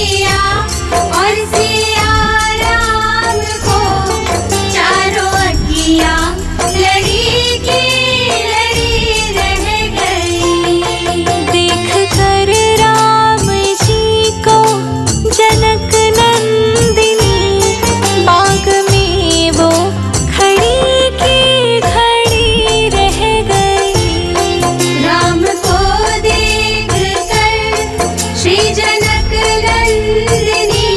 किया और सिया राम को चारों अखियाँ लड़ी की लड़ी रह गई। देख कर राम जी को जनक नंदिनी बाग में वो खड़ी की खड़ी रह गई। राम को देख कर श्री जनक नंदिनी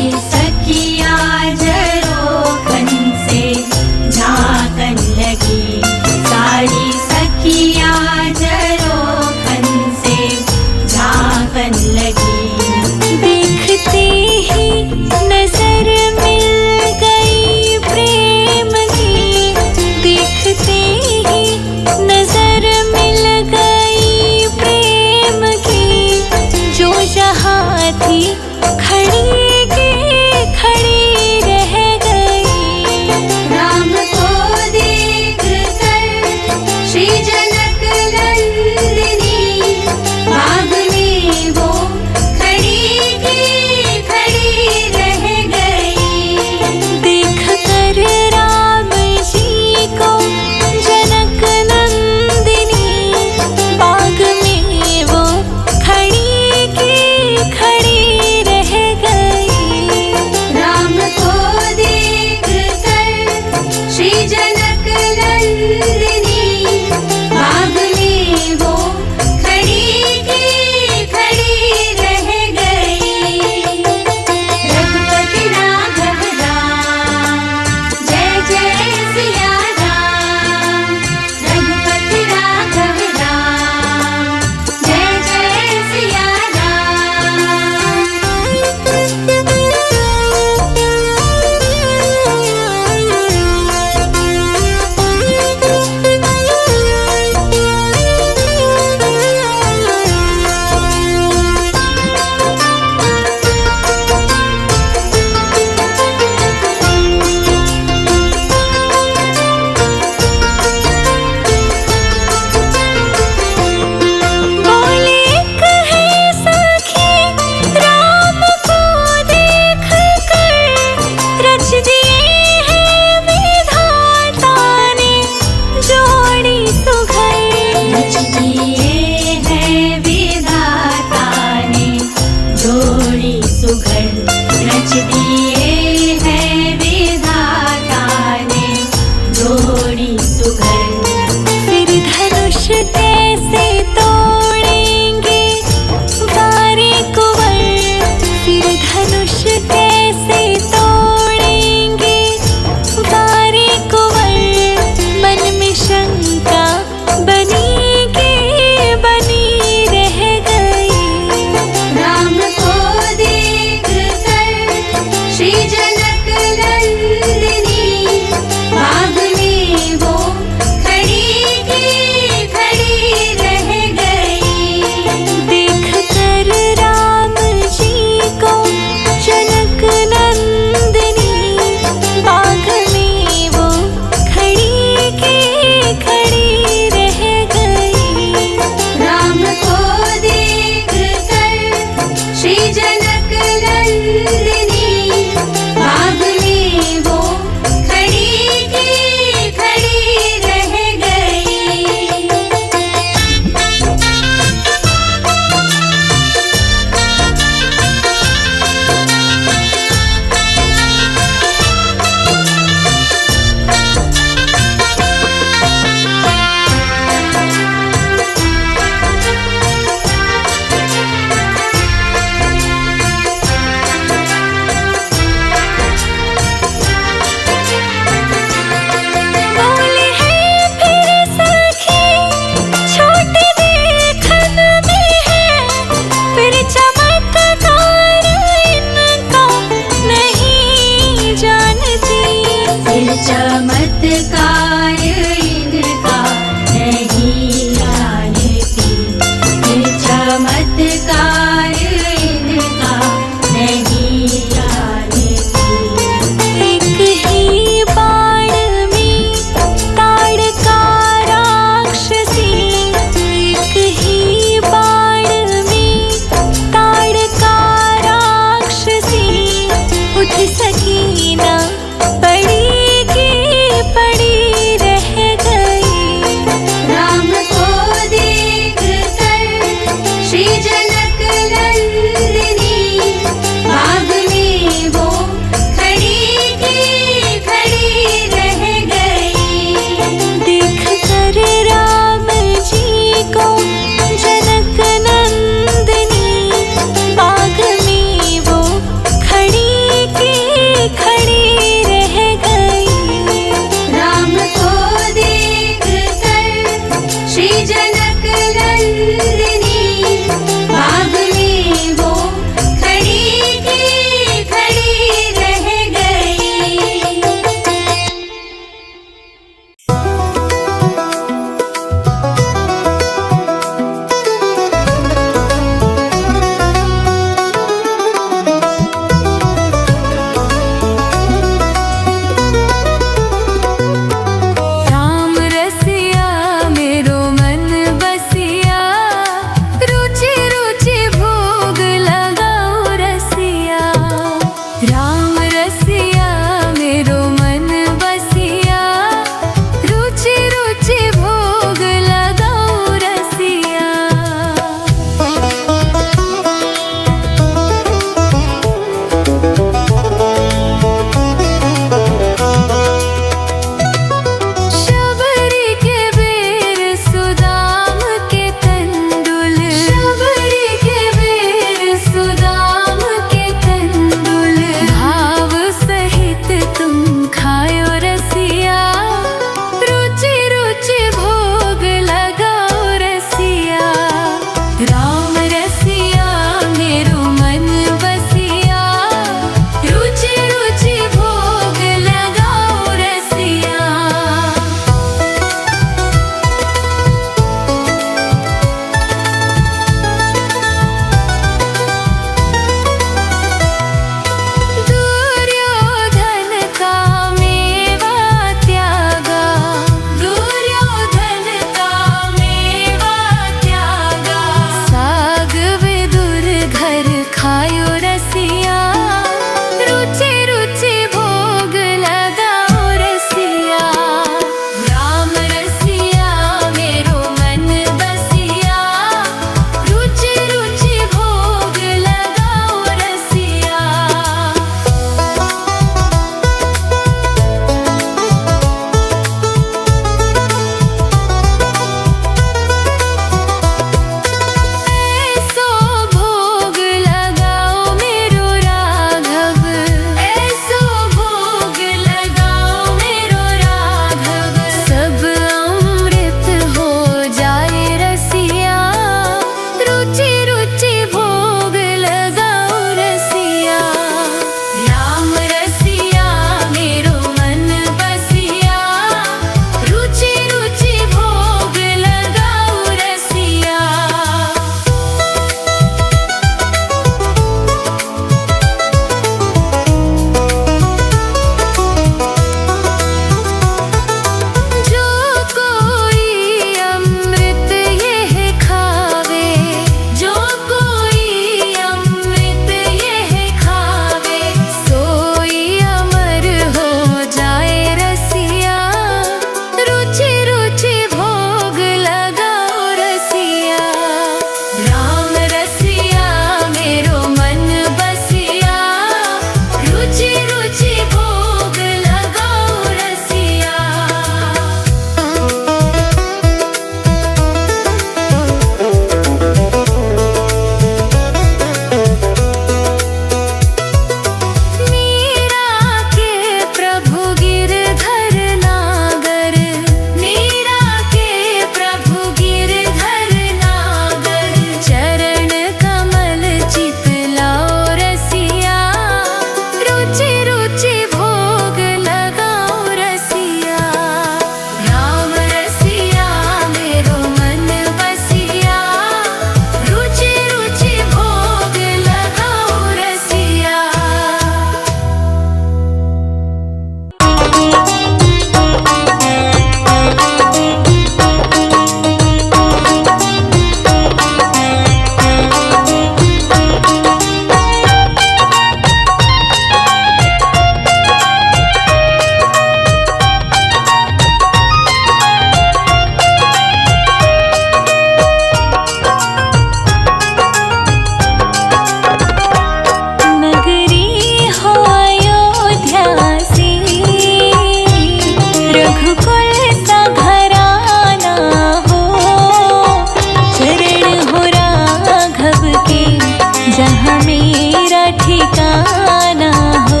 ठिकाना हो।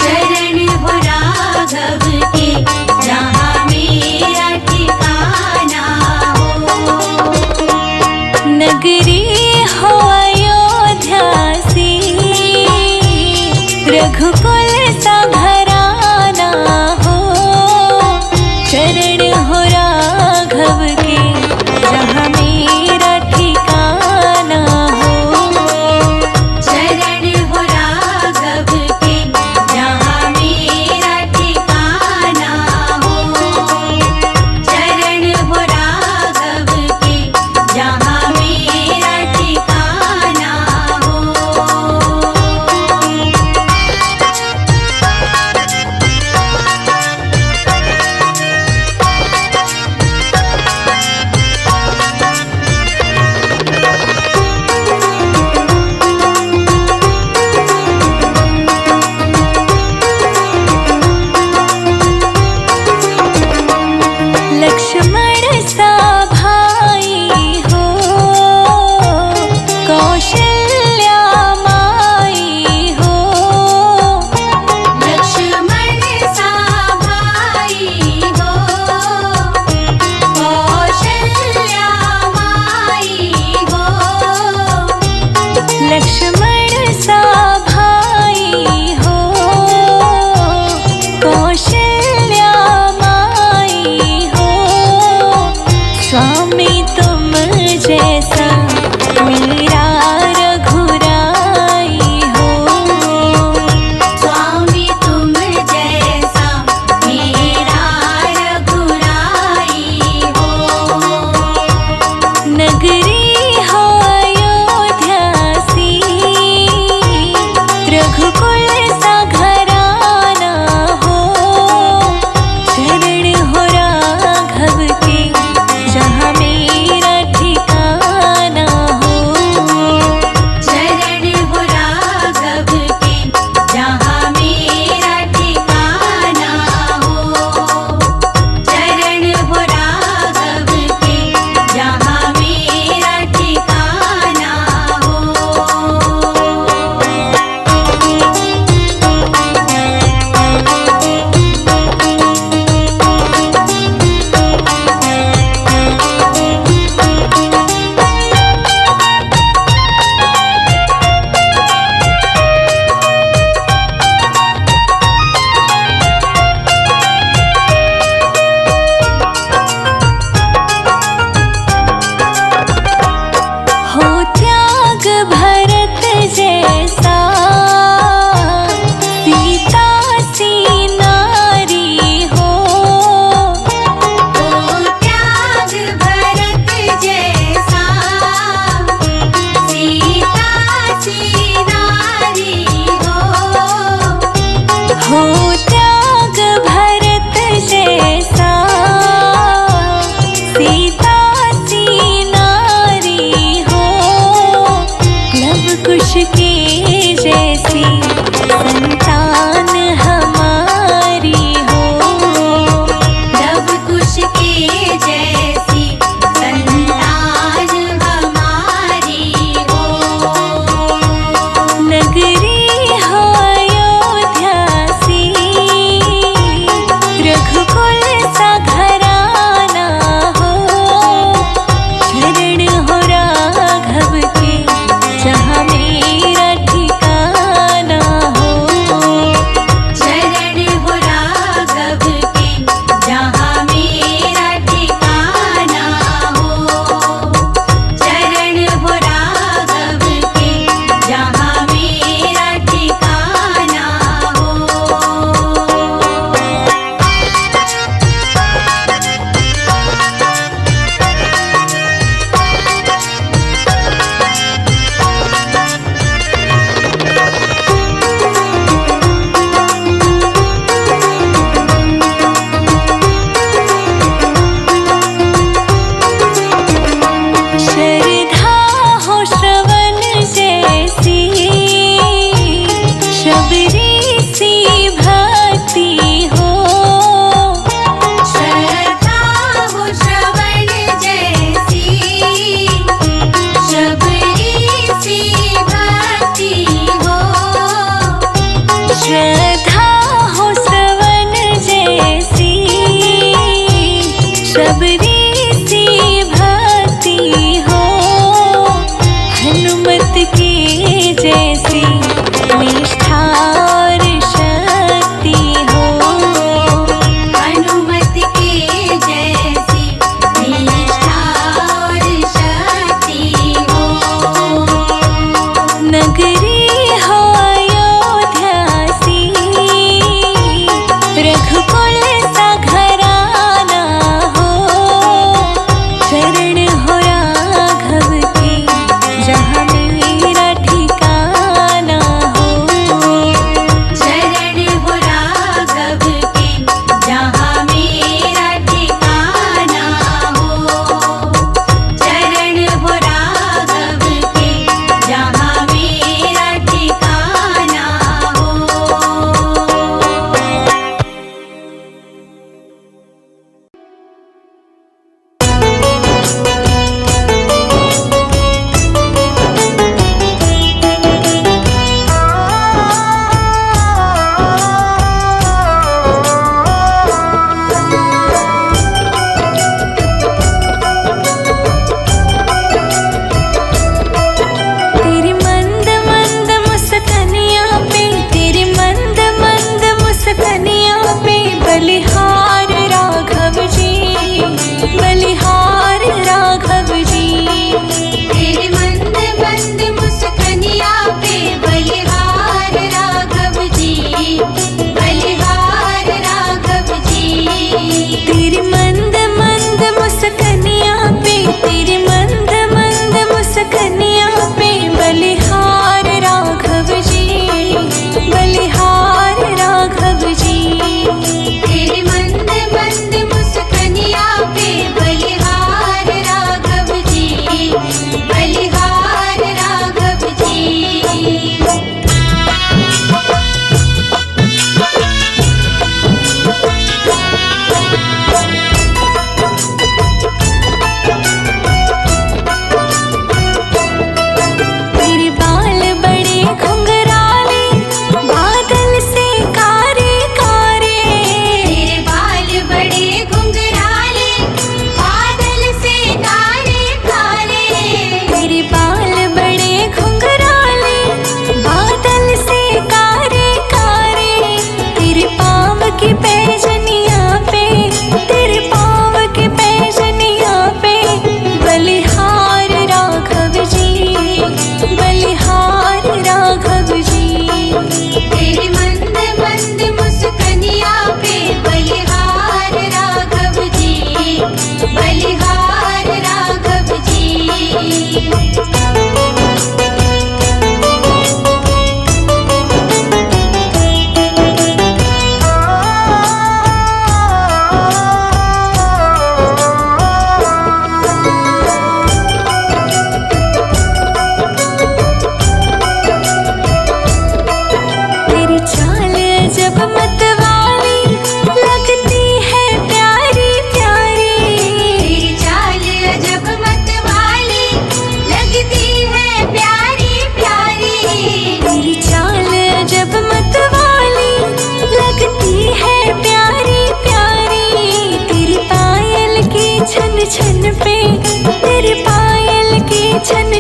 चरण हो राघव के जहाँ मेरा ठिकाना हो। नगरी हो अयोध्या सी, रघुकुल सा घराना हो। चरण हो राघव के जहाँ मेरा ठिकाना हो। चरण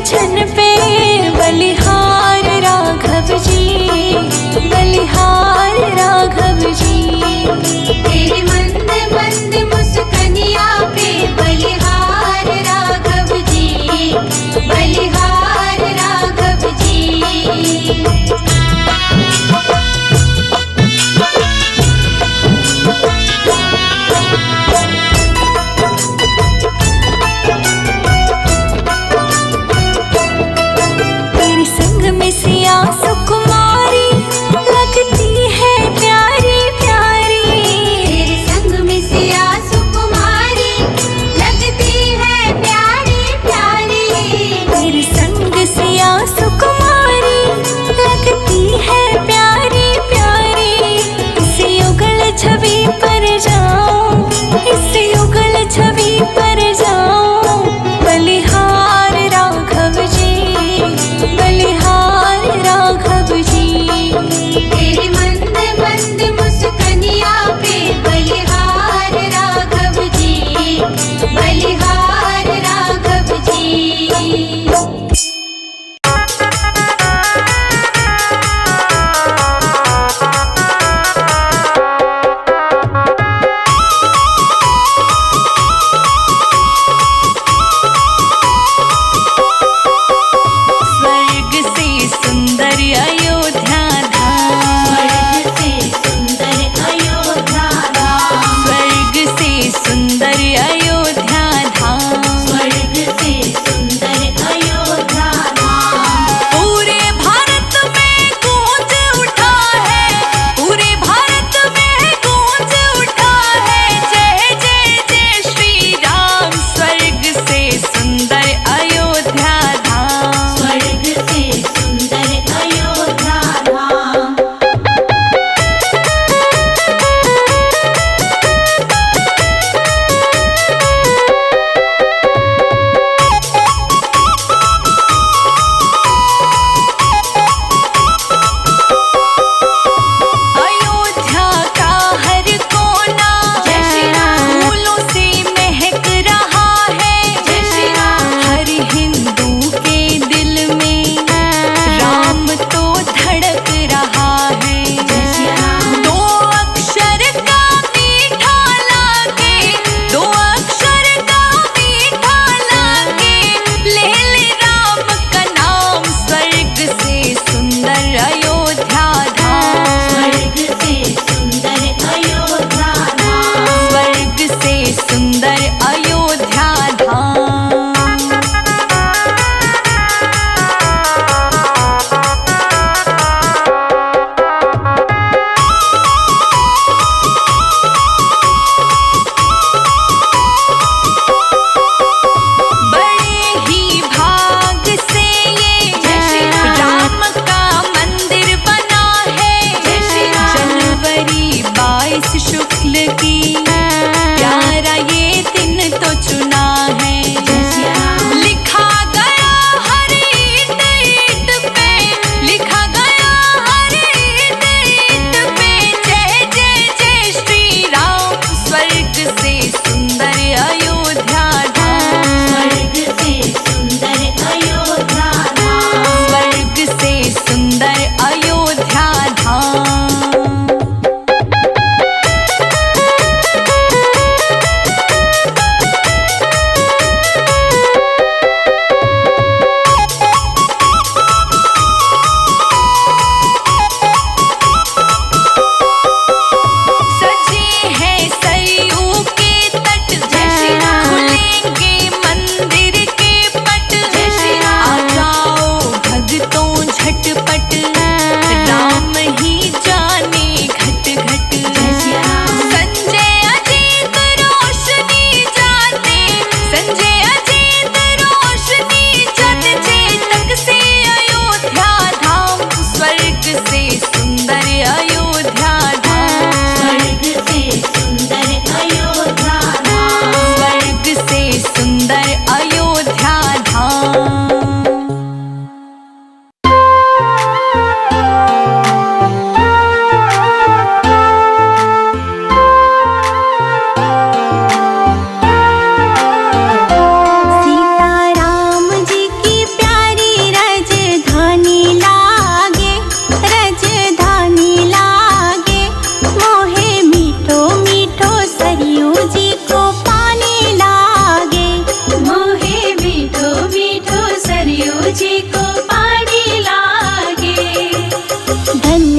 छन पे बलिहार राघव जी, बलिहार राघव जी। तेरे मंद मंद मुस्कनिया पे बलिहार राघव जी, बलिहार राघव जी। तेरे संग में सिया सुकुमारी लगती है प्यारी प्यारी। तेरे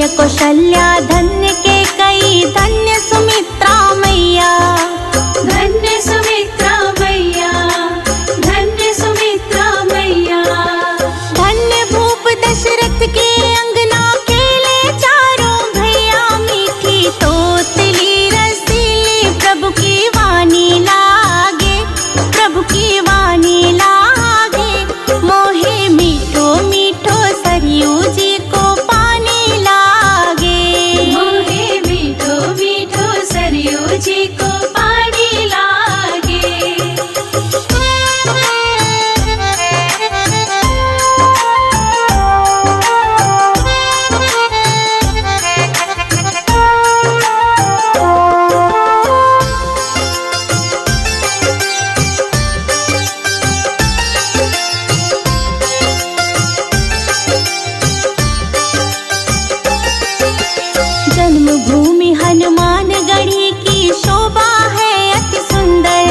कौशल्या धन्य के कई धन्य सुमित्रा मैया। धन्य सुमित्रा मैया, धन्य सुमित्रा मैया। धन्य भूप दशरथ के अंगना खेले चारों भैया। मीठी तोतली रसीली प्रभु की वाणी लागे, प्रभु की वाणी लागे। मोहे मीठो मीठो सरयू जी को पानी लागे। मोहे मीठो मीठो सरयू जी को पानी लागे। जन्मभूमि हनुमान गढ़ी की शोभा है अति सुंदर।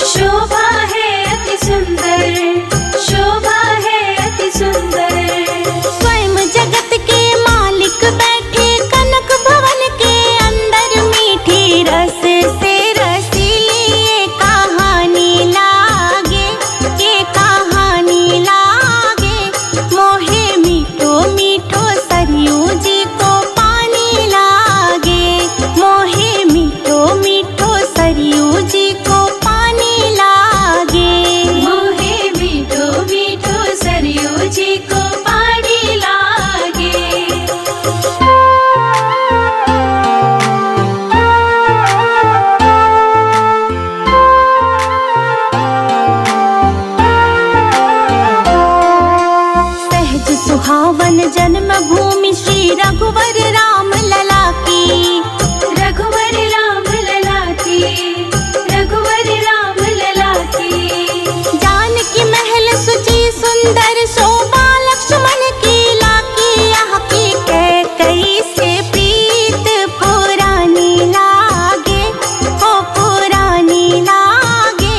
शोभा है अति सुंदर, शोभा है अति सुंदर। स्वयं जगत के मालिक बैठे कनक भवन के अंदर। मीठी रस से रसीली ये कहानी लागे, ये कहानी लागे। मोहे मीठो मीठो सरयू जी को पानी लागे। मोहे मीठो मीठो सरयू जी को पानी लागे। मोहे मीठो मीठो सरयू जी को पानी लागे। सहज सुहावन जन्मभूमि श्री रघुवर राम लला की। रघुवर राम लला की, रघुवर राम लला की। जानकी महल सुची सुंदर शोभा लक्ष्मण की लाकी। यहाँ की कैकई से प्रीत पुरानी लागे, ओ पुरानी लागे।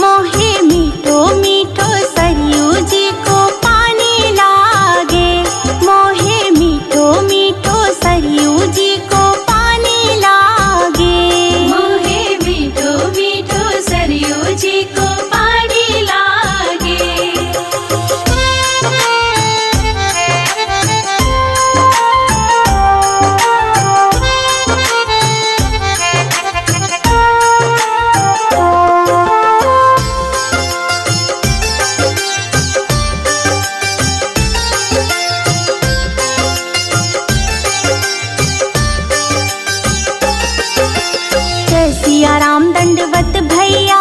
मोहे मीठो मीठो सरयू जी को पानी लागे। मोहे मीठो मीठो सरयू जी को पानी लागे। मोहे मीठो मीठो सरयू जी को पानी लागे। जय सिया राम दंडवत भैया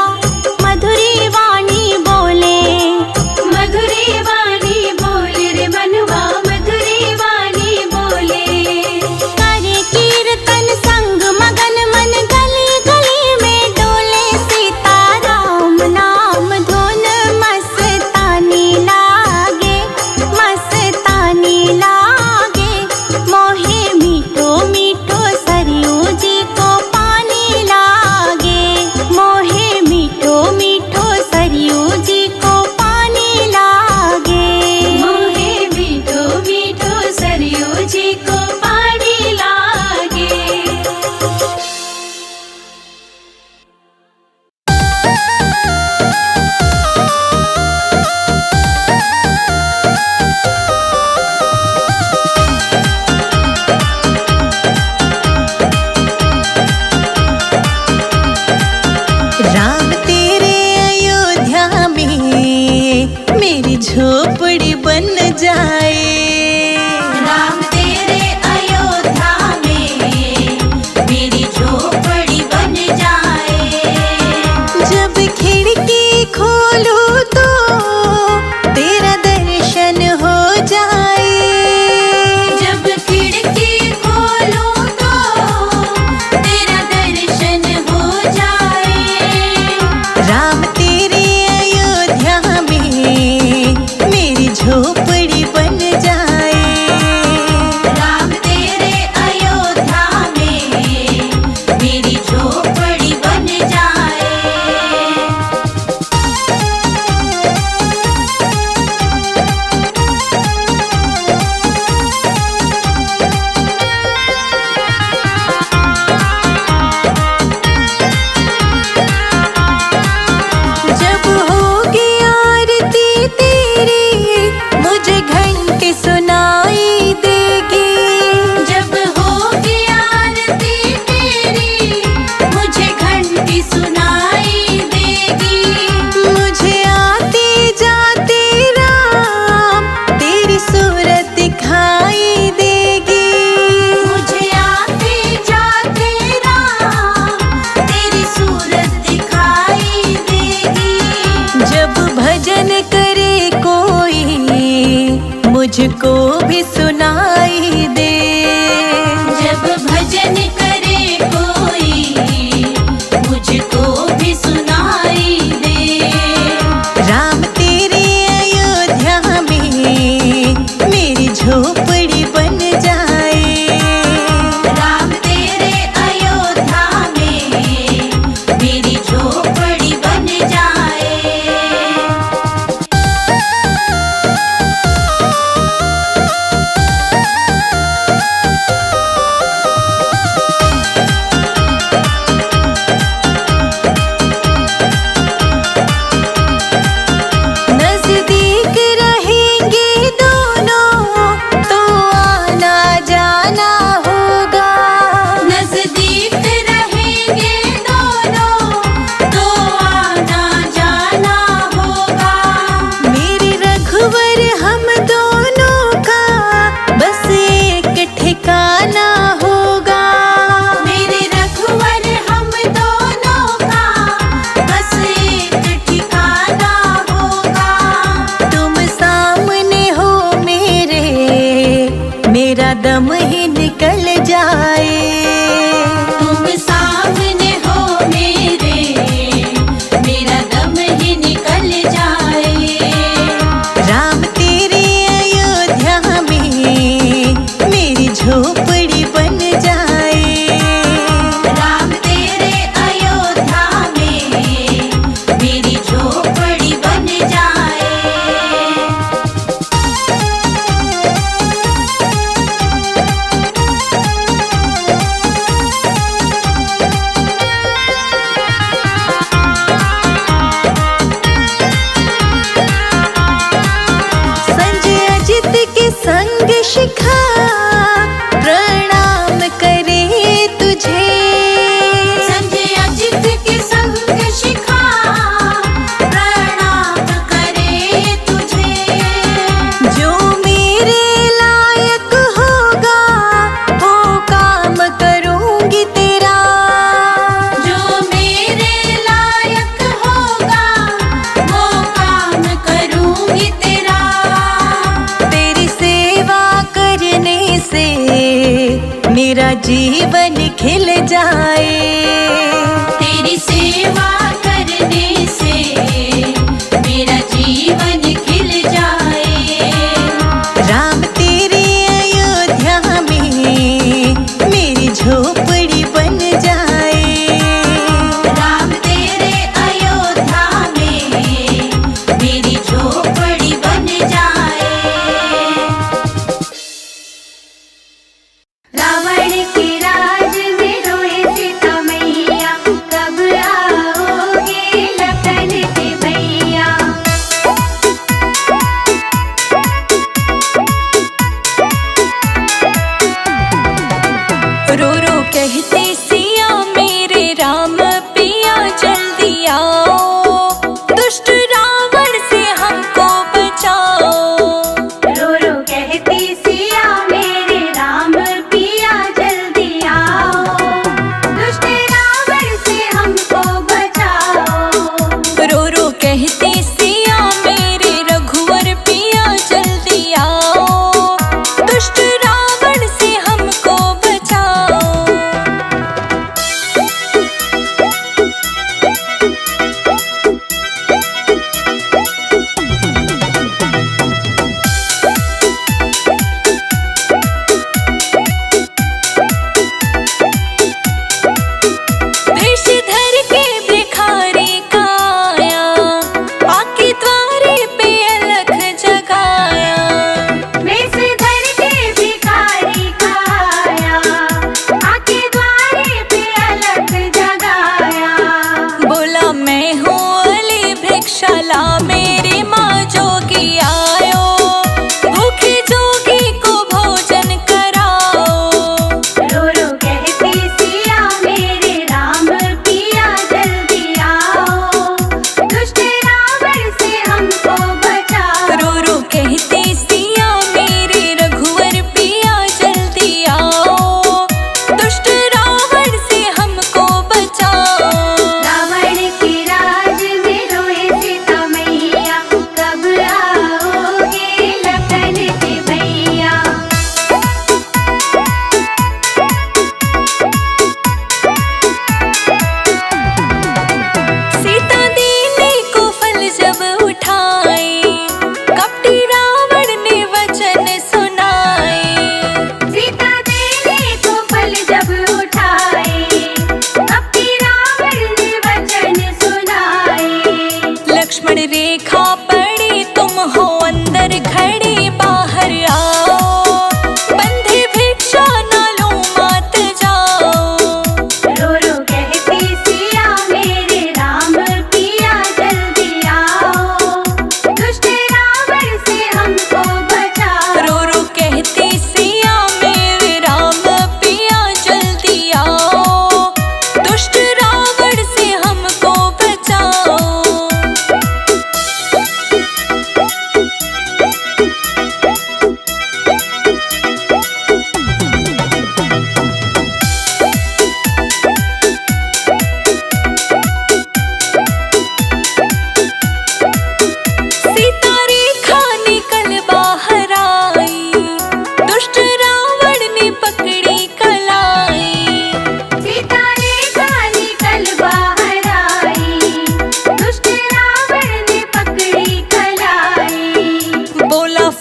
मधुरी वाणी बोले। मधुरी वाणी बोले रे मनवा, मधुरी वाणी बोले। करे कीर्तन संग मगन मन गली गली में डोले। सीता राम नाम धुन मस्तानी लागे, मस्तानी लागे। मोहे मीठो मीठो सरयू जी को पानी लागे। मोहे मीठो मीठो सरयू जी को पानी लागे। मोहे मीठो मीठो सरयू जी को पानी लागे। राम तेरे अयोध्या में मेरी झोपड़ी बन जाए। राम तेरे अयोध्या में मेरी झोपड़ी बन जाए। जब खिड़की खोलूं तो तेरा दर्शन हो जाए। जब खिड़की खोलूं तो तेरा दर्शन हो जाए। राम तेरे अयोध्या में मेरी झोपड़ी बन जाए। मुझको भी सुनाई दे। जब भजन करे कोई मुझको भी सुनाई दे। राम तेरे अयोध्या में मेरी झोपड़ी बन जाए। राम तेरे अयोध्या में मेरी झोपड़ी बन जाए। नजदीक रहेंगे दोनों तो आना जाना होगा। नजदीक रहेंगे दोनों तो आना जाना होगा। मेरे रघुवर हम दोनों का बस एक ठिकाना होगा। मेरे रघुवर हम दोनों का बस एक ठिकाना होगा। तुम सामने हो मेरा दम ही निकल जाए। तुम सामने हो मेरा दम ही निकल जाए। राम तेरे अयोध्या में मेरी झोपड़ी बन जाए। राम तेरे अयोध्या में मेरी झोपड़ी बन जाए। संजय अजित के संग शिखा प्रणाम करे तुझे। संजय अजित के संग शिखा प्रणाम करे तुझे। जो मेरे लायक होगा वो काम करूंगी तेरा। जो मेरे लायक होगा वो काम करूंगी तेरा। तेरी सेवा करने से मेरा जीवन खिल जाए। तेरी सेवा करने से मेरा जीवन खिल जाए। राम तेरे अयोध्या में मेरी झोपड़ी बन जाए। राम तेरे अयोध्या में मेरी झोपड़ी बन जाए। रावण के राज में रोए सीता मैया।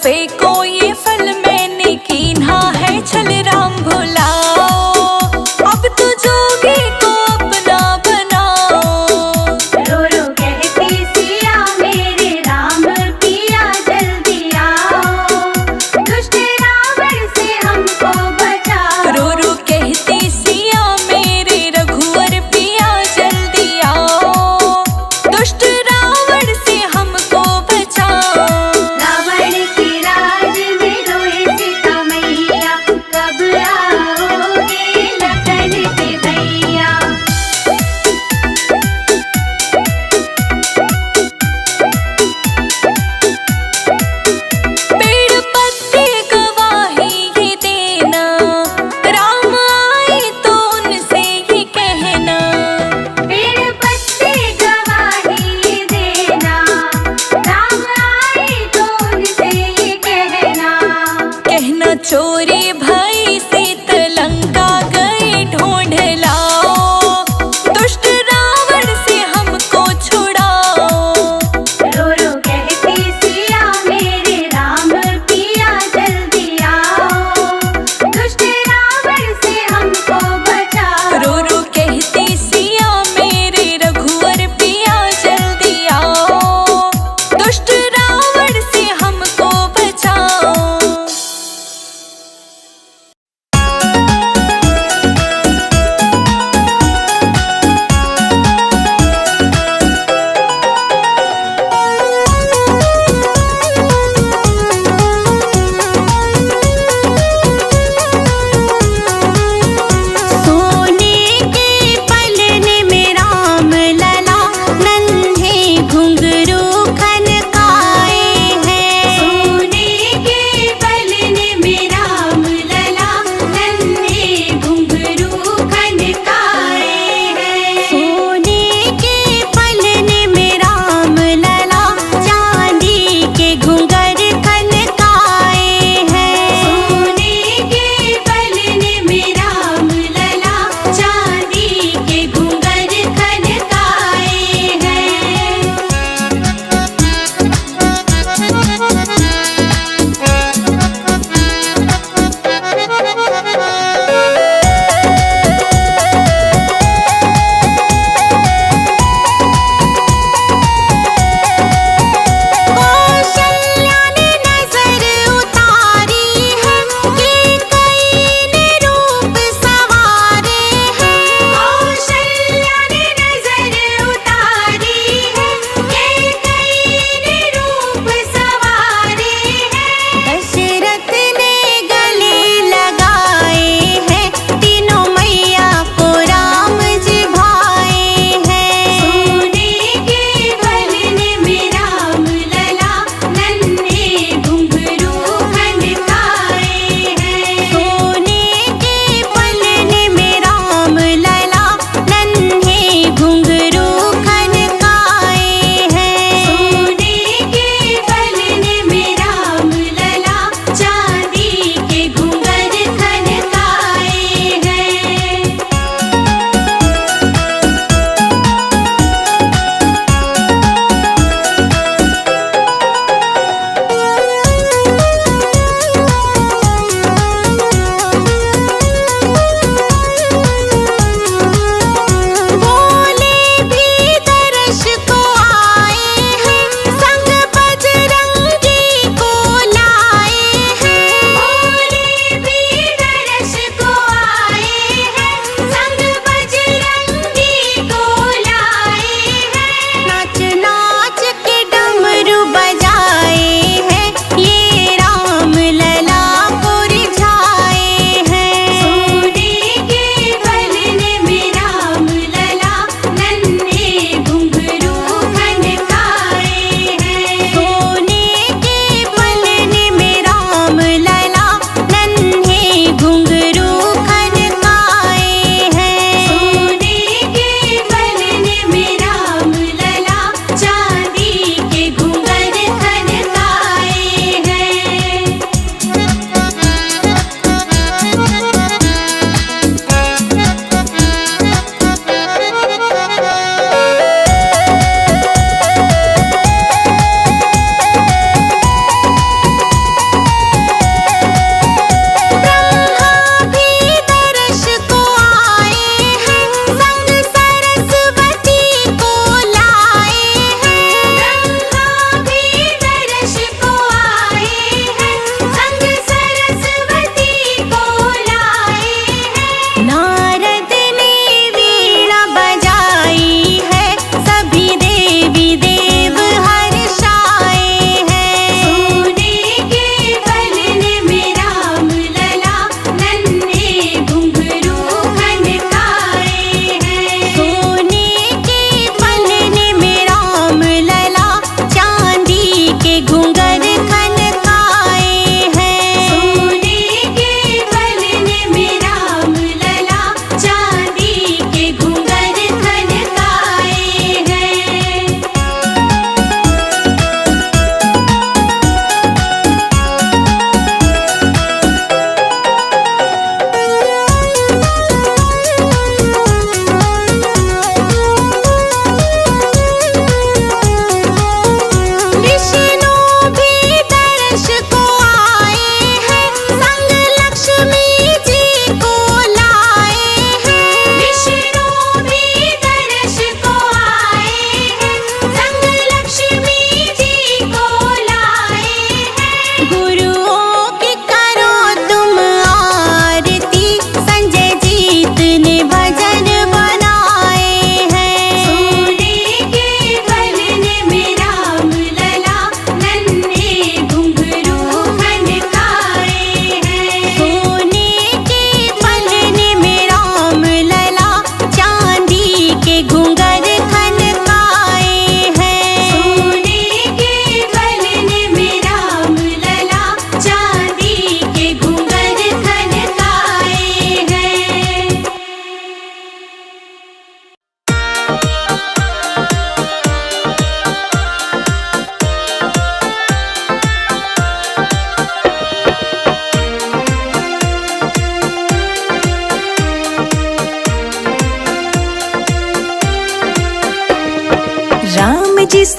फेंको ये फल मैंने कीन्हा है छल राम भुलाओ, अब तो जोगी को अपना बनाओ। रो रो कहती सिया मेरे राम पिया जल्दी आओ, दुष्ट रावण से हमको बचाओ। रो रो कहती सिया मेरे रघुवर पिया जल्दी आओ, दुष्ट रावण से हमको बचाओ। रावण के राज में रोए सीता मैया, कब आओगे लखन के भैया। पेड़ पत्ते गवाही ये देना, राम आए तो उनसे ही कहना। पेड़ पत्ते गवाही देना, राम आए तो उनसे ये कहना। कहना चोरी भाई सीत लंका गए ढूंढ लाओ, दुष्ट रावण से हमको छुड़ाओ। रो रो कहती सिया मेरे राम पिया जल्दी आओ, दुष्ट रावण से हमको बचाओ। रो रो कहती सिया मेरे रघुवर पिया जल्दी आओ, दुष्ट रावण से हमको बचाओ।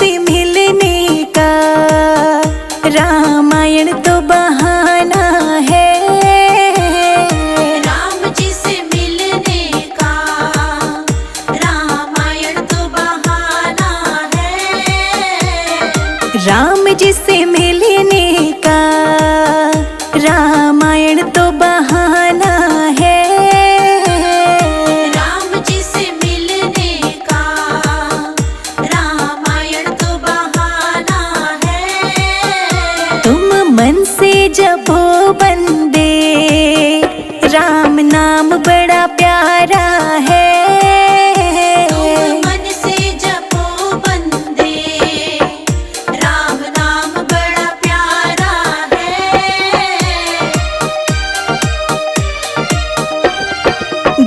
से मिलने का रामायण तो बहाना है। राम जी से मिलने का रामायण तो बहाना है। राम जी से मिलने का रामायण तो बहाना है। राम जी से मिलने का रामायण तो बहाना है। तुम मन से जपो बंदे राम नाम बड़ा प्यारा है। तुम मन से जपो बंदे राम नाम बड़ा प्यारा है।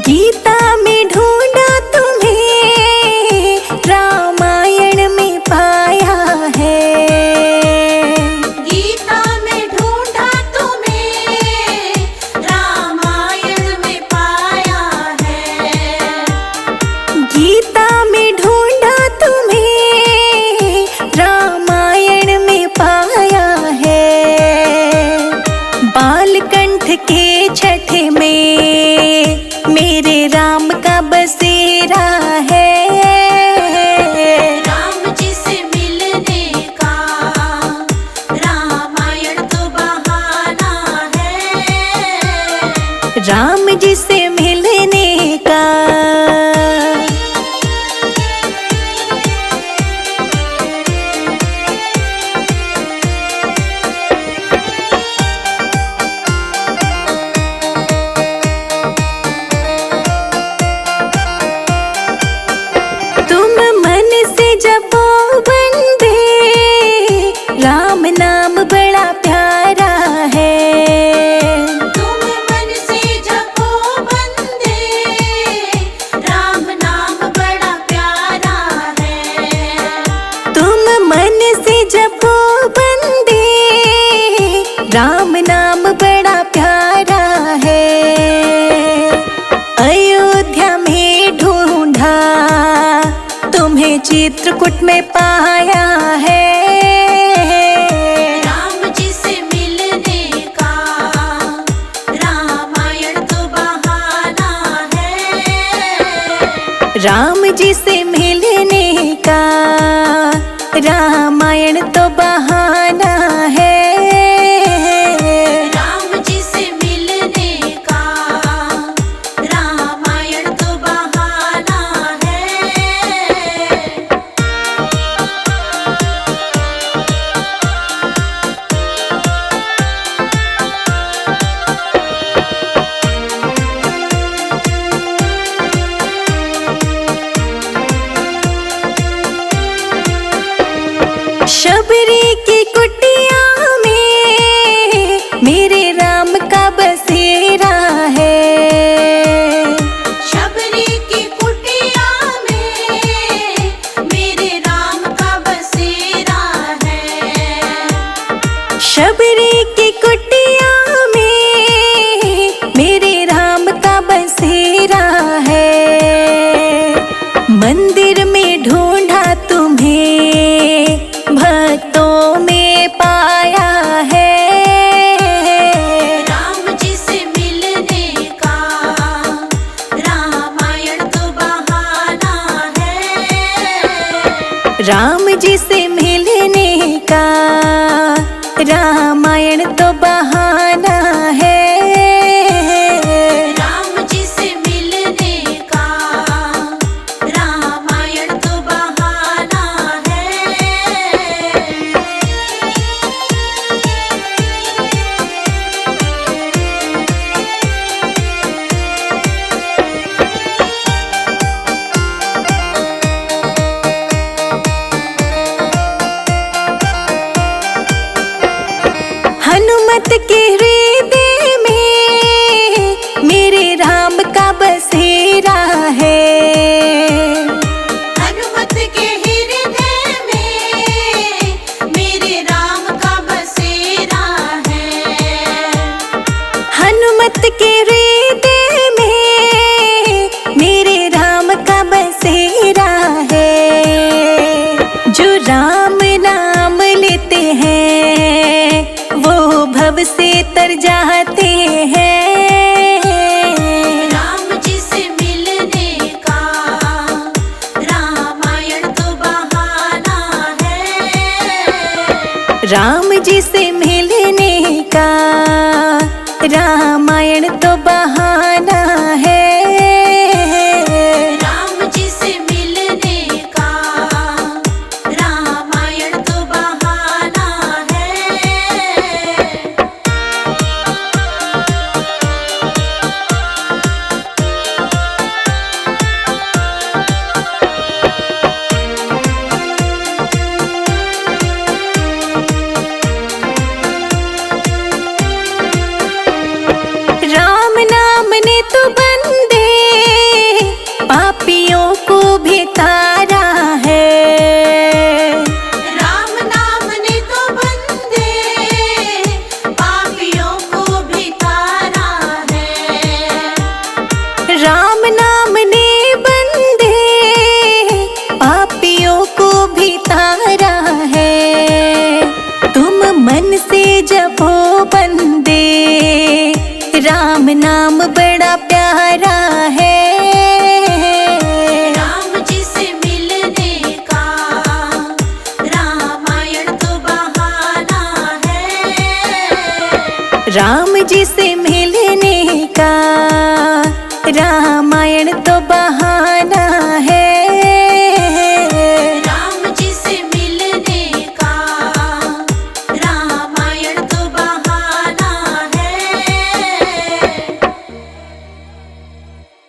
गीता में ढूंढा तुम्हें रामायण में पाया है। गीता में ढूंढा तुम्हें रामायण में पाया है। गीता में ढूंढा तुम्हें रामायण में पाया है। बालकंठ के छठ में मेरे राम का बसेरा है। राम जी से मिलने का रामायण तो बहाना है। राम जी से मिलने का तुम मन से जपो बंदे राम नाम बड़ा प्यारा है। तुम मन से जपो बंदे राम नाम बड़ा प्यारा है। तुम मन से जपो बंदे राम नाम बड़ा प्यारा है। अयोध्या में ढूंढा तुम्हें चित्रकूट में पाया है। राम जी से मिलने का रामायण तो बहाना है। राम जी से मिलने का रामायण तो बहाना है। राम जी से मिलने का रामायण तो बहाना है। शबरी की कुटिया में मेरे राम का बसेरा है। शबरी की कुटिया में मेरे राम का बसेरा है। शबरी की कुटिया में मेरे राम का बसेरा है। मंदिर में ढूंढा तुम्हें भक्तों में पाया है। राम जी से मिलने का रामायण तो बहाना है। राम जी से मिलने का रामायण तो बहाना है। राम जी से मिलने का रामायण तो बहाना है। हनुमत के हृदय में मेरे राम का बसेरा है। हनुमत के हृदय में मेरे राम का बसेरा है। हनुमत के हृदय में मेरे राम का बसेरा है। जो राम तर जाते हैं। राम जी से मिलने का रामायण तो बहाना है। राम जी से मिलने का रामायण तो बहाना है। राम जी से मिलने का रामायण तो बहाना है। राम नाम ने तो बंदे पापियों को भी तारा है। राम नाम ने तो बंदे पापियों को भी तारा है। राम नाम ने बंदे पापियों को भी तारा है। तुम मन से जपो बंदे राम नाम बड़ा प्यारा है। राम जी से मिलने का रामायण तो बहाना है। राम जी से मिलने